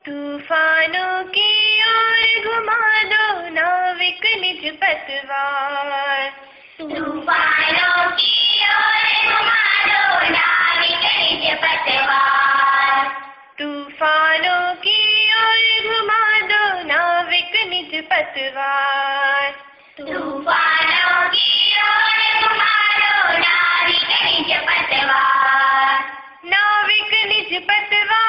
तूफानों की ओर घुमा दो नाविक निज पतवार। तूफानों की ओर घुमा दो नाविक निज पतवार। तूफानों की ओर घुमा दो नाविक निज पतवार। तूफानों की ओर घुमा दो नाविक निज पतवार। नाविक निज पतवार,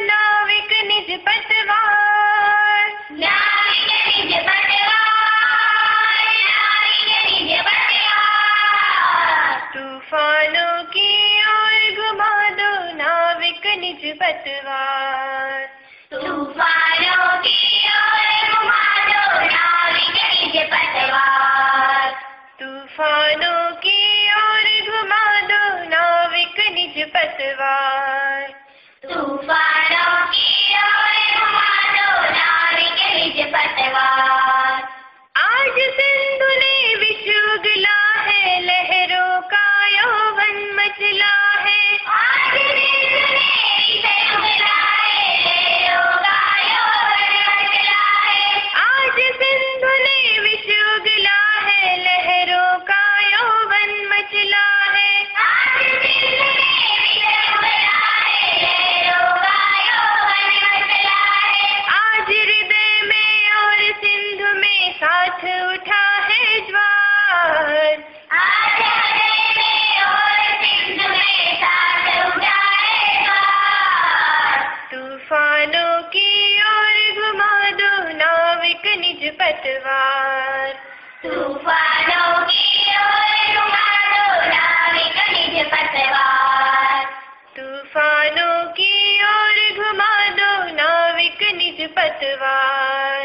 नाविक निज पतवार। नाविक निज पतवार, नाविक निज पतवार। तूफानों की ओर घुमा दो नाविक निज पतवार। तूफानों की ओर घुमा दो नाविक निज पतवार। तूफानों की ओर घुमा दो नाविक निज पतवार। तूफानों की ओर घुमा दो नाविक निज पतवार। आज सिंधु ने विश्व उगला है, लहरों का यौवन मचला है। आज सिंधु ने विश्व उगला है, लहरों का यौवन मचला है। आज सिंधु ने विश्व उगला है, लहरों का यौवन मचला है। आज सिंधु ने विश्व उगला है, लहरों का यौवन मचला है। आज हृदय में और सिंधु में साथ उठा है ज्वार। आज हृदय में और सिंधु में साथ उठा है ज्वार। तूफानों की ओर घुमा दो नाविक निज पतवार। तूफानों की ओर घुमा दो नाविक निज पतवार। तूफानों की ओर घुमा दो नाविक निज पतवार।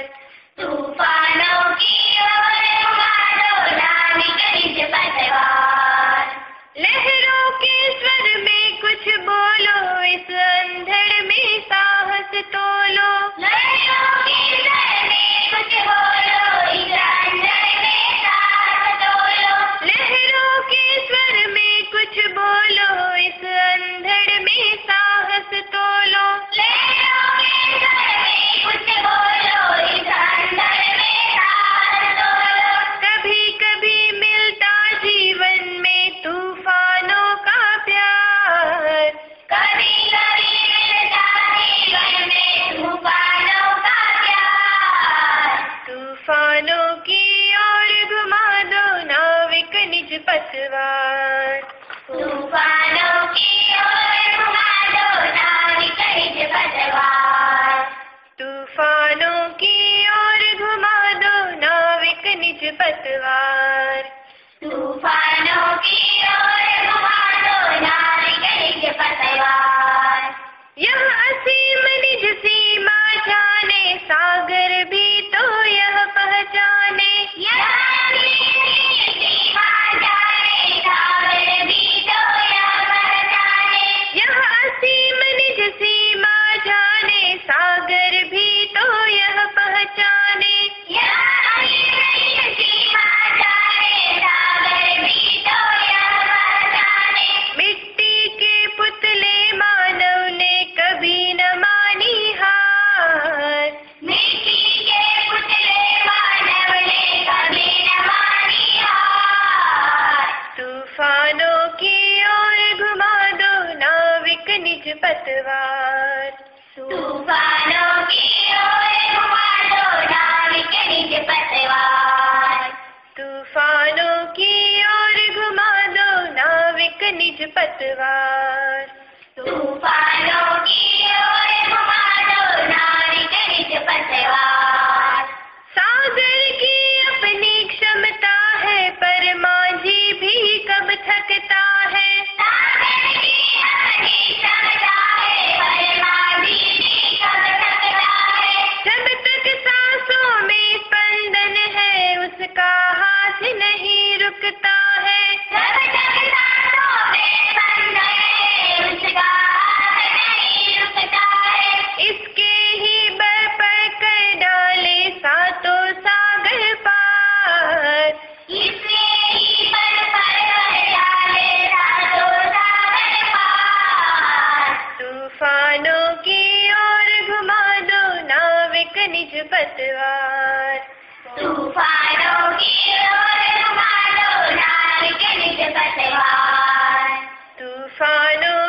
तूफानों की ओर घुमा दो नाविक निज पतवार। लहरों के स्वर में कुछ बोलो, इस अंधड़ में साहस तोलो। लहरों के स्वर में कुछ बोलो, इस अंधड़ में साहस तोलो। लहरों के स्वर में कुछ बोलो, इस अंधड़ में साहस तोलो। लहरों के स्वर में कुछ बोलो, इस अंधड़ में साहस तोलो। कभी कभी मिलता जीवन में तूफानों का प्यार। कभी कभी मिलता जीवन में तूफानों का प्यार। तूफानों की ओर घुमा दो नाविक निज पतवार। तूफानों की ओर घुमा दो नाविक निज पतवार। तूफानों की ओर घुमा दो नाविक निज पतवार। तूफानों की ओर घुमा दो नाविक निज पतवार। यह असीम निज सीमा जाने, सागर भी तो यह पहचाने। यह असीम निज सीमा जाने, सागर भी तो यह पहचाने। यह असीम निज सीमा जाने, सागर भी तो यह पहचाने। यह असीम निज सीमा जाने, निज पतवार। तूफानों की ओर संभालो नाविक निज पतवार। तूफानों